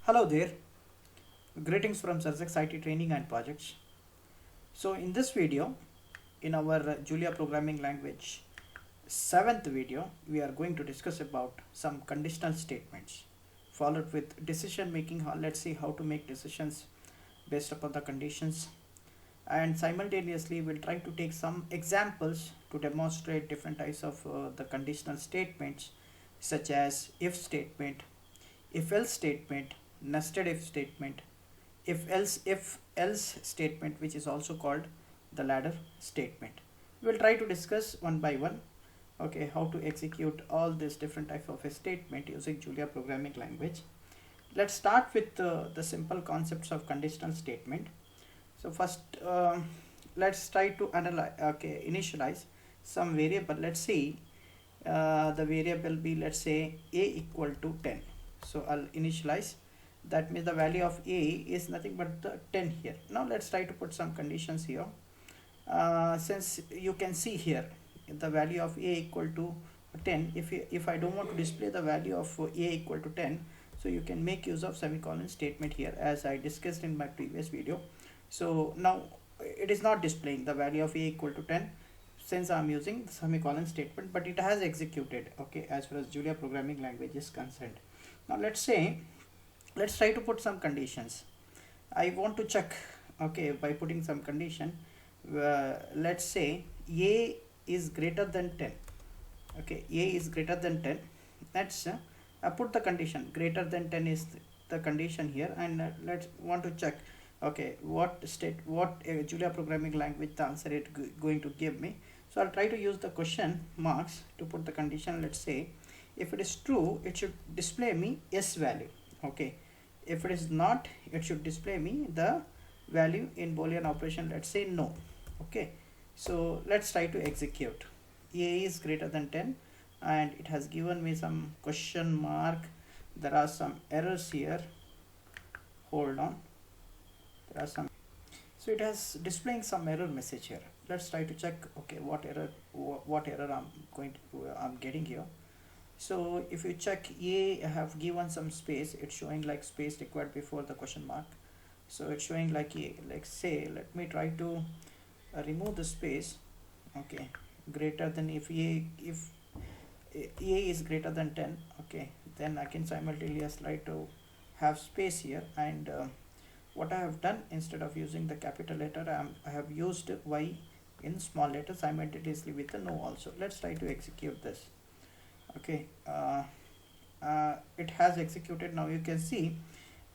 Hello there, greetings from XERXEZ IT Training and Projects. So in this video, in our Julia programming language 7th video, we are going to discuss about some conditional statements followed with decision making. Let's see how to make decisions based upon the conditions, and simultaneously we'll try to take some examples to demonstrate different types of the conditional statements such as if statement, if else statement, nested if statement, if else statement, which is also called the ladder statement. We'll try to discuss one by one, okay, how to execute all these different type of a statement using Julia programming language. Let's start with the simple concepts of conditional statement. So first, let's try to analyze, okay, initialize some variable. Let's see, the variable be, let's say, a equal to 10. So I'll initialize, that means the value of a is nothing but the 10 here. Now let's try to put some conditions here. Since you can see here the value of a equal to 10, if I don't want to display the value of a equal to 10, so you can make use of semicolon statement here, as I discussed in my previous video. So now it is not displaying the value of a equal to 10 since I'm using the semicolon statement, but it has executed, okay, as far as Julia programming language is concerned. Now let's try to put some conditions. I want to check, okay, by putting some condition. Let's say a is greater than 10. Okay, a is greater than 10. Let's I put the condition greater than 10 is the condition here, and let's want to check, okay, what Julia programming language the answer it going to give me. So I'll try to use the question marks to put the condition. Let's say if it is true, it should display me yes value. Okay, if it is not, it should display me the value in Boolean operation, let's say no. Okay, so let's try to execute. A is greater than 10 and it has given me some question mark. There are some errors here, hold on, there are some, so it has displaying some error message here. Let's try to check, okay, what error I'm getting here. So if you check a, I have given some space, it's showing like space required before the question mark. So it's showing like a, like say, let me try to remove the space. Okay, greater than, if a is greater than 10, okay, then I can simultaneously try to have space here, and what I have done, instead of using the capital letter, I have used y in small letter simultaneously with the no also. Let's try to execute this. Okay, it has executed. Now you can see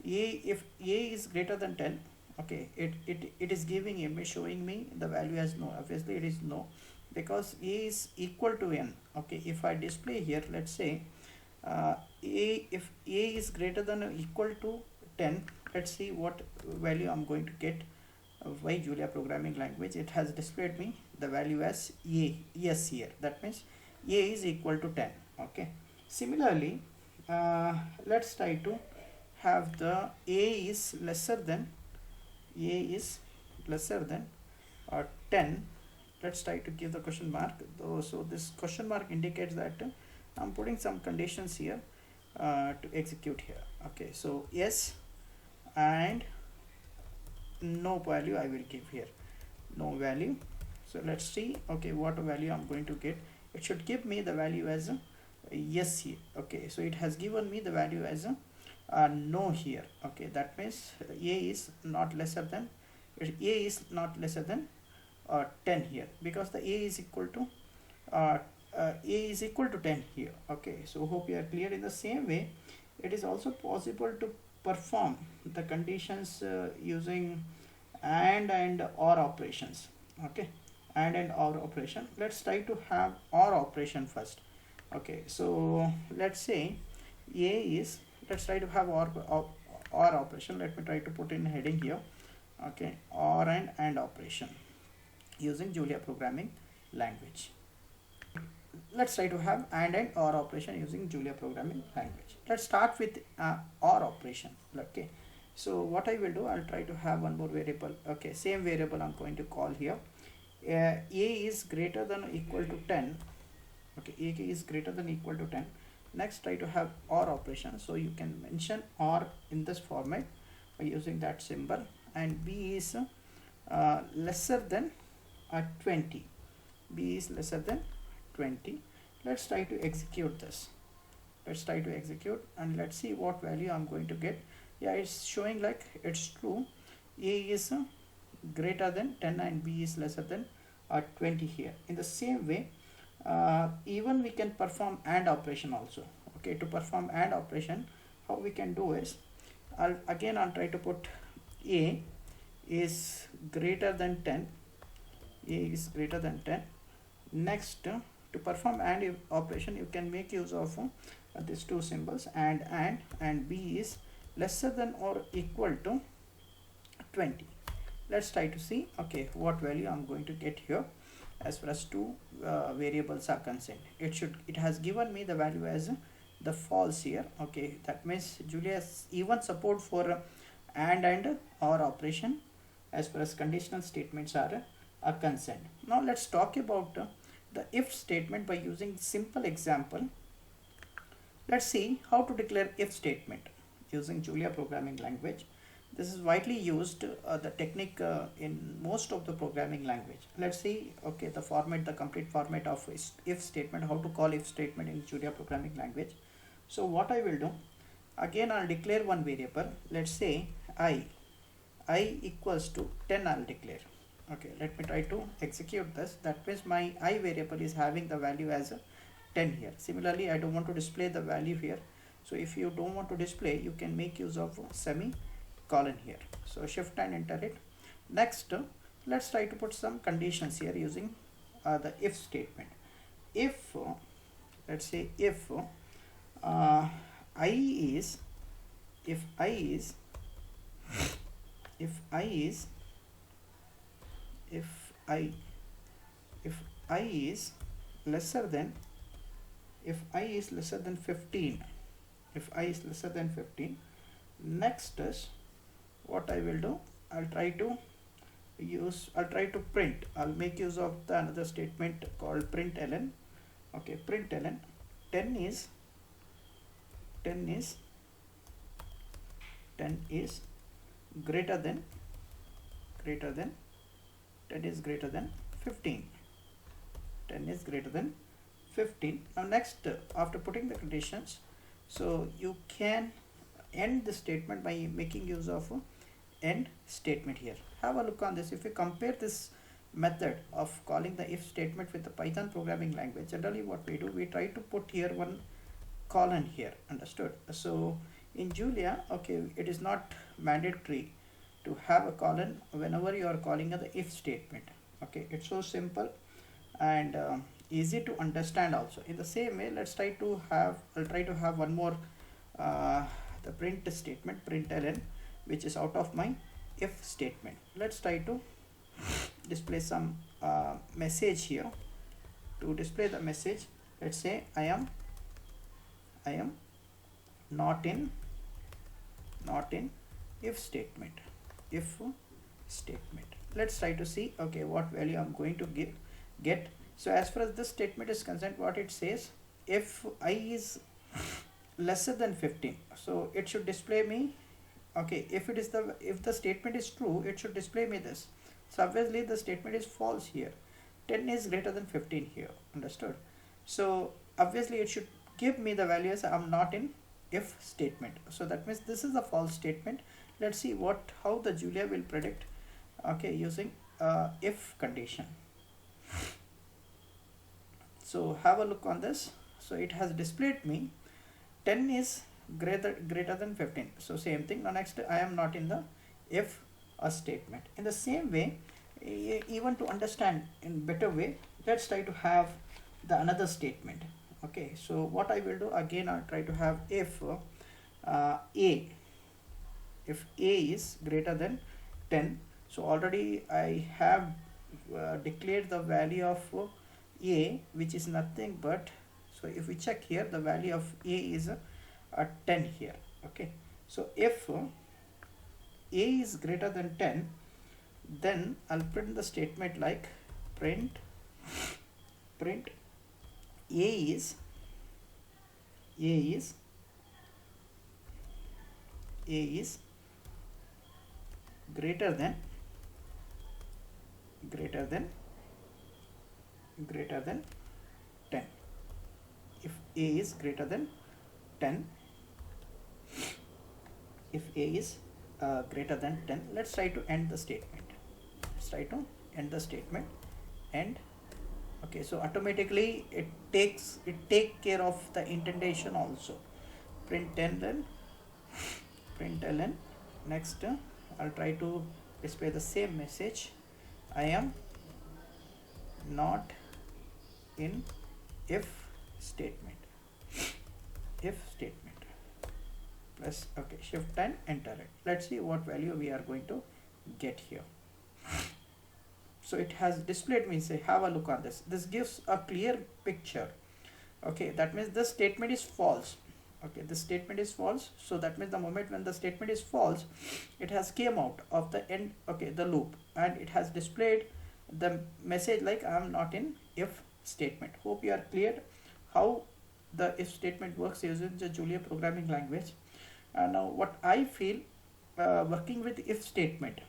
if a is greater than 10, okay, it is giving me, showing me the value as no. Obviously it is no, because a is equal to n. Okay, if I display here, let's say if a is greater than or equal to 10, let's see what value I'm going to get by Julia programming language. It has displayed me the value as a, yes, here. That means a is equal to 10. Okay, similarly, let's try to have the a is lesser than or 10. Let's try to give the question mark though. So this question mark indicates that I'm putting some conditions here to execute here. Okay, so yes and no value I will give here, no value. So let's see, okay, what value I'm going to get. It should give me the value as a yes here. Okay, so it has given me the value as a no here. Okay, that means a is not lesser than 10 here, because the a is equal to 10 here. Okay, so hope you are clear. In the same way, it is also possible to perform the conditions using and or operations. Okay, and or operation. Let's try to have or operation first. Okay, so let's say a is, let's try to have or operation. Let me try to put in heading here. Okay, or and operation using Julia programming language. Let's try to have and or operation using Julia programming language. Let's start with or operation. Okay, so what I will do, I'll try to have one more variable. Okay, same variable I'm going to call here. A is greater than or equal to 10. Okay, a is greater than or equal to 10. Next, try to have OR operation. So you can mention OR in this format by using that symbol, and B is lesser than 20. B is lesser than 20. Let's try to execute this. Let's try to execute and let's see what value I'm going to get. Yeah, it's showing like it's true. A is greater than 10 and B is lesser than 20 here. In the same way, even we can perform AND operation also. Okay, to perform AND operation, how we can do is, I'll try to put A is greater than 10. A is greater than 10. Next, to perform AND operation, you can make use of these two symbols, and B is lesser than or equal to 20. Let's try to see, okay, what value I'm going to get here as far as two variables are concerned. It has given me the value as the false here. Okay, that means Julia has even support for and or operation as far as conditional statements are concerned. Now let's talk about the if statement by using simple example. Let's see how to declare if statement using Julia programming language. This is widely used, the technique in most of the programming language. Let's see, okay, the complete format of if statement, how to call if statement in Julia programming language. So what I will do, again I'll declare one variable. Let's say I equals to 10 I'll declare. Okay, let me try to execute this. That means my I variable is having the value as 10 here. Similarly, I don't want to display the value here. So if you don't want to display, you can make use of semicolon here. So shift and enter it. Next, let's try to put some conditions here using the if statement. If, let's say if I is lesser than 15, if I is lesser than 15, next is what I will do, I'll try to print. I'll make use of the another statement called println. Okay, println 10 is greater than 10 is greater than 15. 10 is greater than 15. Now next, after putting the conditions, so you can end the statement by making use of end statement here. Have a look on this. If you compare this method of calling the if statement with the Python programming language, generally what we do, we try to put here one colon here. Understood? So in Julia, okay, it is not mandatory to have a colon whenever you are calling the if statement. Okay, it's so simple and easy to understand also. In the same way, I'll try to have one more the print statement, println, which is out of my if statement. Let's try to display some message here. To display the message, let's say I am not in if statement. Let's try to see, okay, what value I'm going to get. So as far as this statement is concerned, what it says, if I is lesser than 15, so it should display me, okay, if the statement is true, it should display me this. So obviously the statement is false here. 10 is greater than 15 here. Understood? So obviously it should give me the values I'm not in if statement. So that means this is a false statement. Let's see how the Julia will predict, okay, using if condition. So have a look on this. So it has displayed me 10 is greater than 15. So same thing. Now next, I am not in the if statement. In the same way, even to understand in better way, let's try to have the another statement. Okay, so what I will do, again I'll try to have if A is greater than 10. So already I have declared the value of A, which is nothing but, so if we check here, the value of A is 10 here. Okay, so if A is greater than 10, then I'll print the statement like print A A is greater than 10. If A is greater than 10, if A is greater than 10, let's try to end the statement. And okay, so automatically it take care of the indentation also. Println. Next, I'll try to display the same message. I am not in if statement. Plus, okay, shift and enter it. Let's see what value we are going to get here. So it has displayed, means say have a look on this. This gives a clear picture. Okay, that means the statement is false. Okay, this statement is false. So that means the moment when the statement is false, it has came out of the end, okay, the loop, and it has displayed the message like I am not in if statement. Hope you are clear how the if statement works using the Julia programming language. Now what I feel working with if statement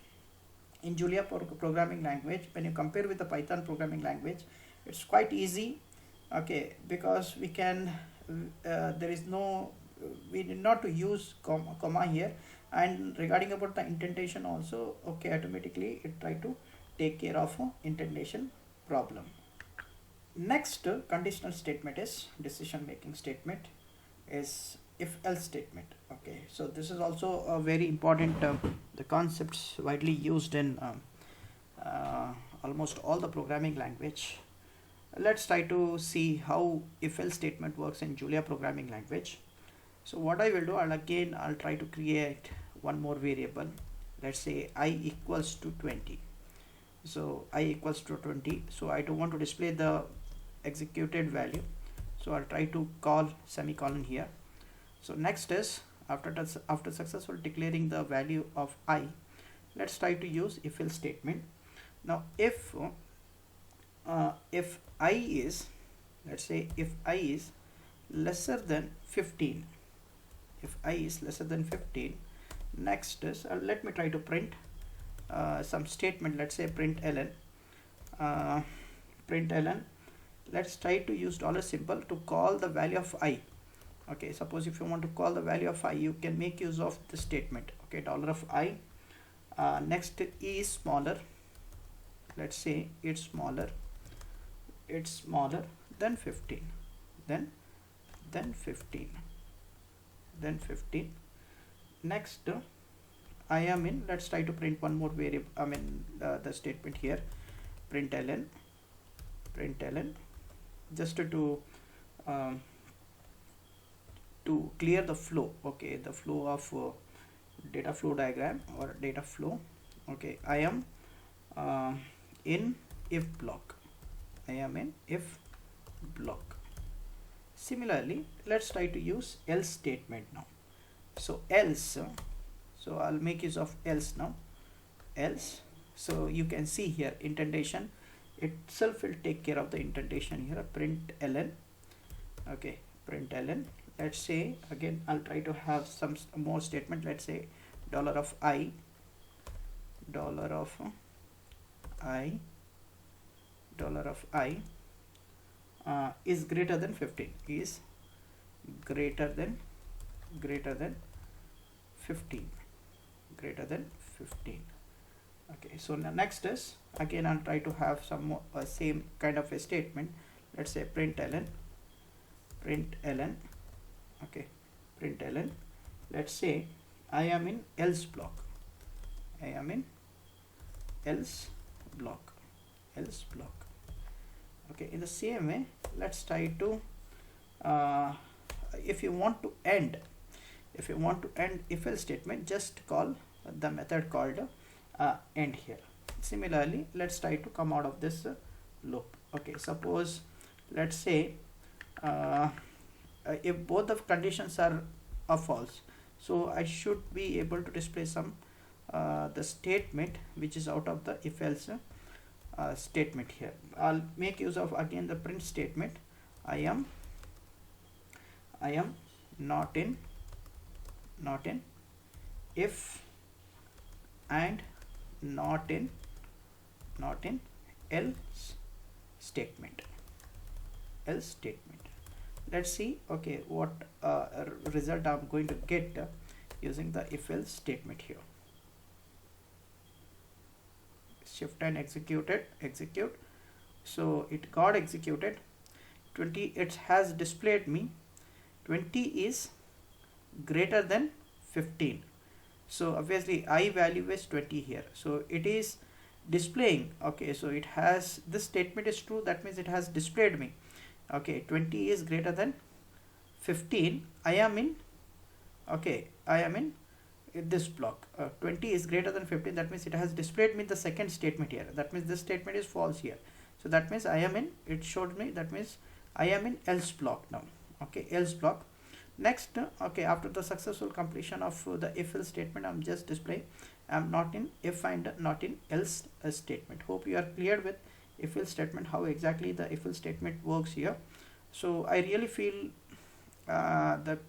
in Julia programming language, when you compare with the Python programming language, it's quite easy. Okay, because we can we need not to use comma here, and regarding about the indentation also, okay, automatically it try to take care of indentation problem. Next conditional statement is decision making statement, is if else statement. Okay, so this is also a very important the concepts widely used in almost all the programming language. Let's try to see how if else statement works in Julia programming language. So what I will do, I'll try to create one more variable. Let's say I equals to 20. So I equals to 20, so I don't want to display the executed value, so I'll try to call semicolon here. So next is after successful declaring the value of I, let's try to use if else statement. Now if I is, let's say if I is lesser than 15, if I is lesser than 15, next is let me try to print some statement. Let's say println. Let's try to use dollar symbol to call the value of I. Okay, suppose if you want to call the value of I, you can make use of the statement. Okay, dollar of I. Next E is smaller. Let's say it's smaller than 15, then 15. Next I am in, let's try to print one more variable, the statement here, println, just to clear the flow. Okay, the flow of data flow diagram or data flow. Okay, I am in if block. Similarly, let's try to use else statement now. So else, so I'll make use of else now. Else, so you can see here indentation itself will take care of the indentation here. Println. Okay, println. Let's say again I'll try to have some more statement. Let's say dollar of I is greater than 15, is greater than 15. Okay, so now next is again I'll try to have some more same kind of a statement. Let's say println. Okay, println. Let's say I am in else block. Okay, in the same way, let's try to if you want to end if else statement, just call the method called end here. Similarly, let's try to come out of this loop. Okay, suppose let's say if both of conditions are false, so I should be able to display some the statement which is out of the if else statement here. I'll make use of again the print statement. I am I am not in if and not in else statement. Let's see, okay, what result I'm going to get using the if else statement here. Shift and execute. So it got executed. 20, it has displayed me 20 is greater than 15. So obviously I value is 20 here, so it is displaying, okay, so it has, this statement is true, that means it has displayed me, okay, 20 is greater than 15. I am in this block. 20 is greater than 15, that means it has displayed me the second statement here, that means this statement is false here. So that means I am in, it showed me, that means I am in else block now, okay, else block. Next, okay, after the successful completion of the if else statement, I'm just displaying I'm not in if and not in else statement. Hope you are clear with if else statement, how exactly the if else statement works here. So I really feel that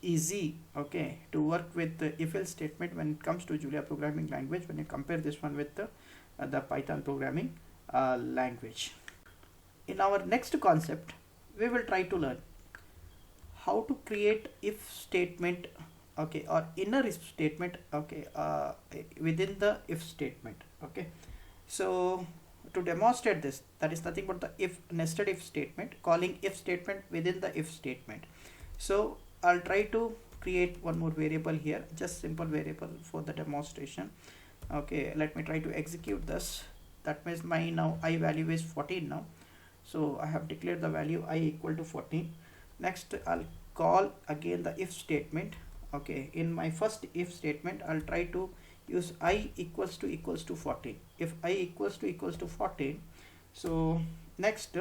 easy, okay, to work with the if else statement when it comes to Julia programming language, when you compare this one with the Python programming language. In our next concept, we will try to learn how to create if statement, okay, or inner if statement, okay, within the if statement, okay. So to demonstrate this, that is nothing but the if nested if statement, calling if statement within the if statement. So I'll try to create one more variable here, just simple variable for the demonstration. Okay, let me try to execute this. That means my now I value is 14 now, so I have declared the value I equal to 14. Next, I'll call again the if statement, okay. In my first if statement, I'll try to use I equals to 14. If I equals to 14, so next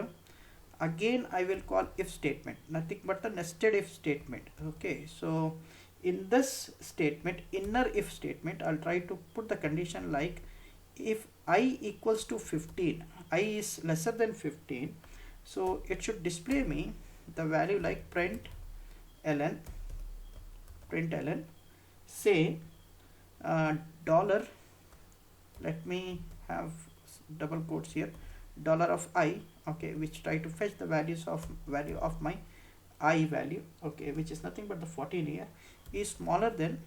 again I will call if statement, nothing but the nested if statement, okay. So in this statement, inner if statement, I'll try to put the condition like if I equals to 15, I is lesser than 15, so it should display me the value like print ln say dollar, let me have double quotes here, dollar of I, okay, which try to fetch the value of my I value, okay, which is nothing but the 14 here, is smaller than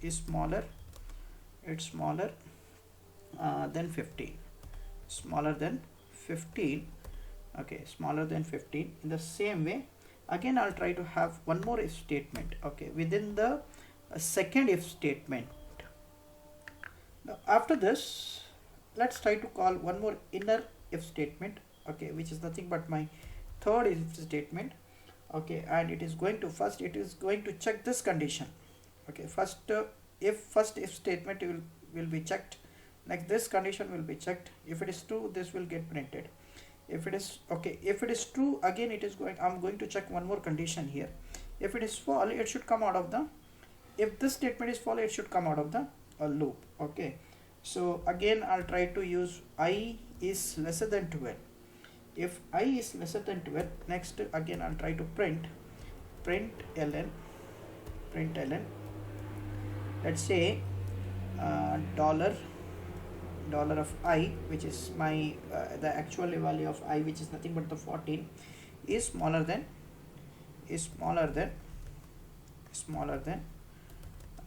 15, smaller than 15, okay, smaller than 15. In the same way, again I'll try to have one more if statement, okay, within the second if statement. Now after this, let's try to call one more inner if statement, okay, which is nothing but my third if statement, okay, and it is going to check this condition, okay. First if statement will be checked, like this condition will be checked. If it is true, this will get printed. If it is okay, if it is true, again I'm going to check one more condition here. If it is false, it should come out of the, if this statement is false, it should come out of the loop, okay. So again I'll try to use I is lesser than 12. If I is lesser than 12, next again I'll try to print ln, let's say dollar of I, which is my the actual value of I, which is nothing but the 14, is smaller than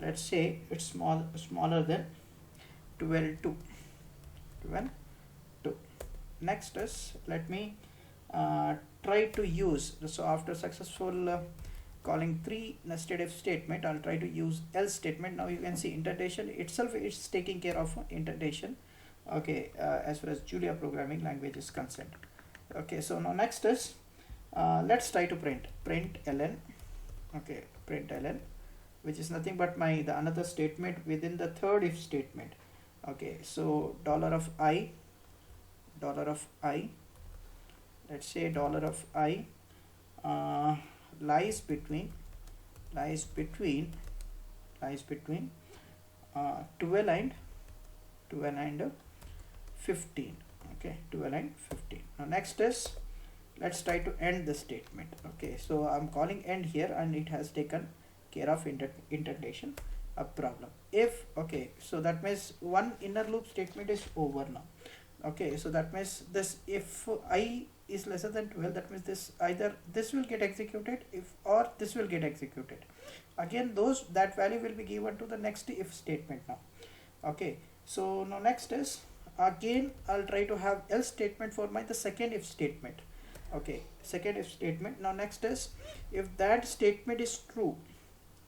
let's say it's smaller than 12 2. Next is, let me try to use, so after successful calling 3 nested if statement, I'll try to use else statement. Now you can see indentation itself is taking care of indentation, okay, as far as Julia programming language is concerned, okay. So now next is let's try to print ln, okay, print ln, which is nothing but the another statement within the third if statement, okay. So dollar of I, let's say dollar of I lies between 12 and 15, okay, 12 and 15. Now next is let's try to end this statement. Okay, so I'm calling end here and it has taken care of indentation a problem. If, okay, so that means one inner loop statement is over now. Okay, so that means this, if I is lesser than 12, that means this, either this will get executed if, or this will get executed. Again, that value will be given to the next if statement now. Okay, so now next is, again I'll try to have else statement for the second if statement. Okay, second if statement. Now next is, if that statement is true,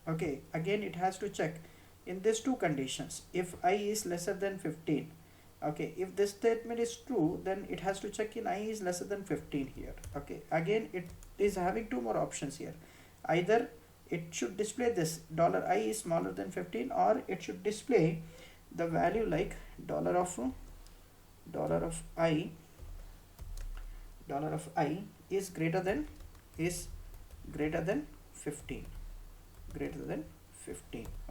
okay, again it has to check in these two conditions, if I is lesser than 15. Okay, if this statement is true, then it has to check in I is lesser than 15 here. Okay, again it is having two more options here. Either it should display this $I is smaller than 15, or it should display the value like dollar of I is greater than 15.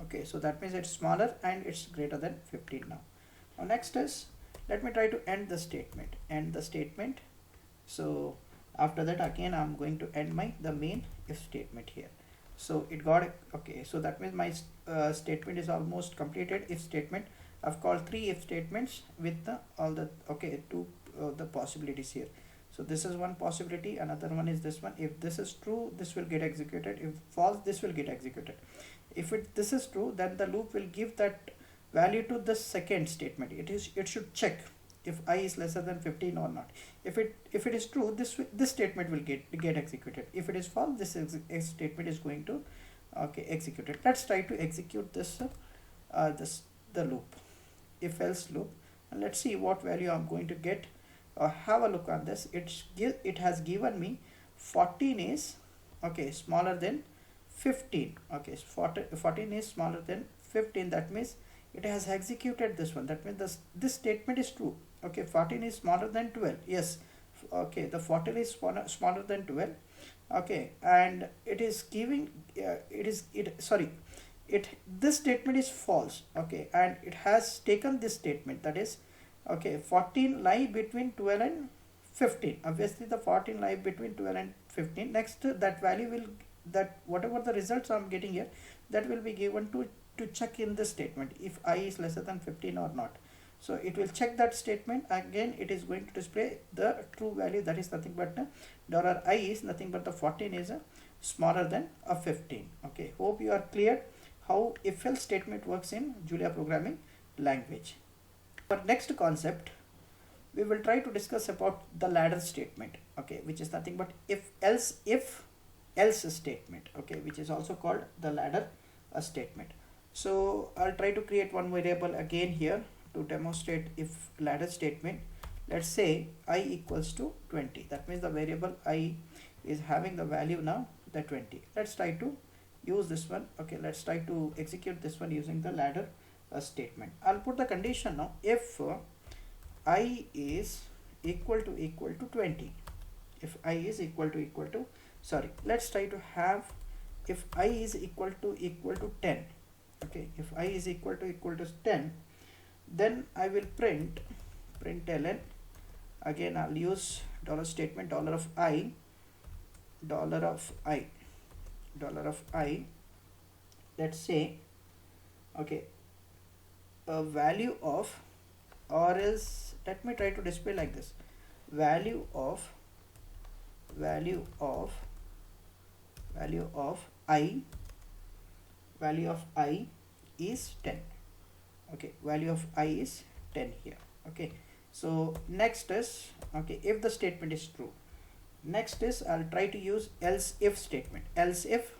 Okay, so that means it's smaller and it's greater than 15 now. Now next is, let me try to end the statement. So after that, again I'm going to end the main if statement here. So it got, okay, so that means my statement is almost completed. If statement, I've called 3 if statements with all the, okay, two the possibilities here. So this is one possibility, another one is this one. If this is true, this will get executed. If false, this will get executed. If this is true, then the loop will give that value to the second statement. It should check if I is lesser than 15 or not. If it is true, this statement will get executed. If it is false, this statement is going to, okay, execute it. Let's try to execute this the loop, if else loop, and let's see what value I'm going to get. Have a look on this. It has given me 14 is, okay, smaller than 15. Okay, 14 is smaller than 15. That means it has executed this one. That means this statement is true. Okay, 14 is smaller than 12. Yes. Okay, the 14 is smaller than 12. Okay, and it is giving this statement is false. Okay, and it has taken this statement, that is, okay, 14 lie between 12 and 15. Obviously the 14 lie between 12 and 15. Next, that value will, that whatever the results I'm getting here, that will be given to check in this statement if I is lesser than 15 or not. So it will check that statement. Again it is going to display the true value, that is nothing but $I is nothing but the 14 is smaller than a 15. Okay, hope you are clear how if else statement works in Julia programming language. For next concept, we will try to discuss about the ladder statement, okay, which is nothing but if else statement, okay, which is also called the ladder statement. So I'll try to create one variable again here to demonstrate if ladder statement. Let's say I equals to 20. That means the variable I is having the value now the 20. Let's try to use this one. Okay, let's try to execute this one using the ladder statement. I'll put the condition now, if I is equal to 20. If I is equal to sorry, let's try to have if I is equal to 10. Okay, if I is equal to 10, then I will print ln. Again I'll use dollar statement, dollar of I, let's say, okay, a value of, or else let me try to display like this, value of I is 10. Okay, value of I is 10 here. Okay, so next is, okay, if the statement is true, next is I'll try to use else if statement. Else if,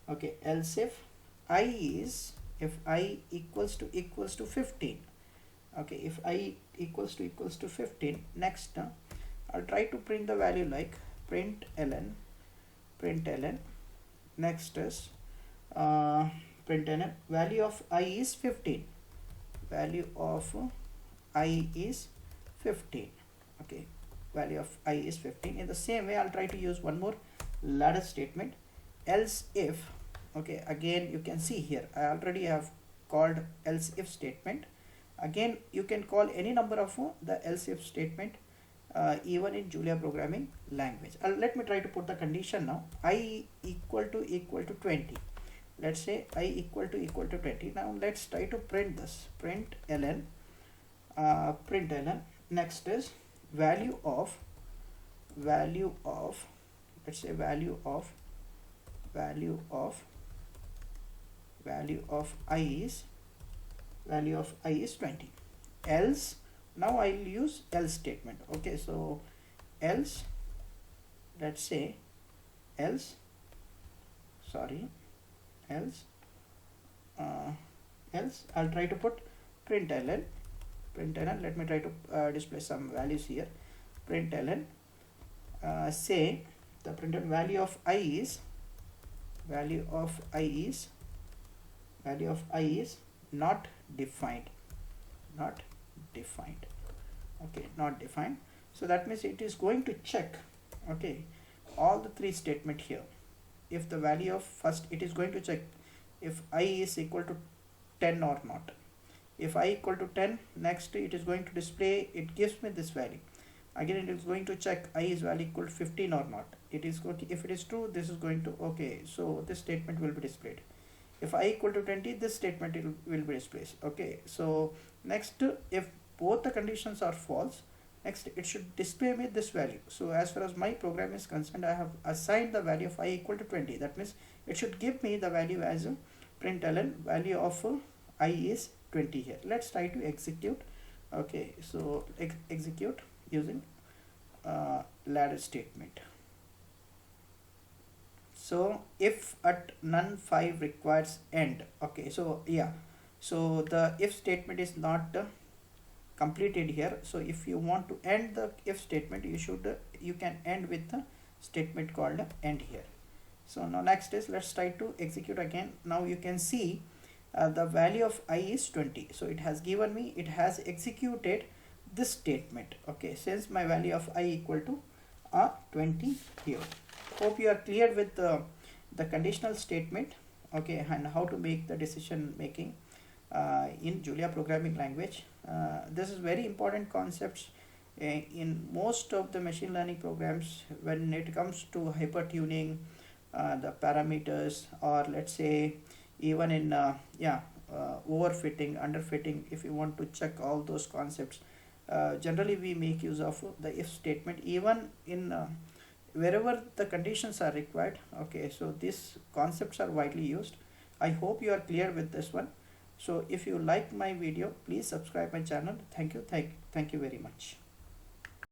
okay, else if I is, if I equals to 15. Okay, if I equals to 15, next I'll try to print the value like print ln. Next is print ln value of I is 15. Value of I is 15. Okay, value of I is 15. In the same way, I'll try to use one more ladder statement, else if. Okay, again you can see here I already have called else if statement. Again you can call any number of the else if statement even in Julia programming language. Let me try to put the condition now. I equal to 20. Let's say I equal to 20. Now let's try to print this. Print ln. Next is value of let's say value of I is 20. Else, now I'll use else statement. Okay, so else, let's say else I'll try to put print ln. Let me try to display some values here. Print ln, say the printed value of I is not defined. Okay, not defined. So that means it is going to check, okay, all the three statement here. If the value of first, it is going to check if I is equal to 10 or not. If I equal to 10, next it is going to display, it gives me this value. Again it is going to check I is value equal to 15 or not. It is going to, if it is true, this is going to, okay, so this statement will be displayed. If I equal to 20, this statement will be displayed. Okay, so next, if both the conditions are false, next it should display me this value. So as far as my program is concerned, I have assigned the value of I equal to 20. That means it should give me the value as a println value of I is 20 here. Let's try to execute. Okay, so execute using ladder statement. So if at none 5 requires end. Okay, so yeah, so the if statement is not completed here. So if you want to end the if statement, you can end with the statement called end here. So now next is, let's try to execute again. Now you can see the value of I is 20. So it has given me, it has executed this statement. Okay, since my value of I equal to 20 here. Hope you are clear with the conditional statement, okay, and how to make the decision making in Julia programming language. This is very important concepts in most of the machine learning programs when it comes to hyper tuning, the parameters, or let's say even in overfitting, underfitting. If you want to check all those concepts, generally we make use of the if statement, even in wherever the conditions are required. Okay, so these concepts are widely used. I hope you are clear with this one. So if you like my video, please subscribe my channel. Thank you very much.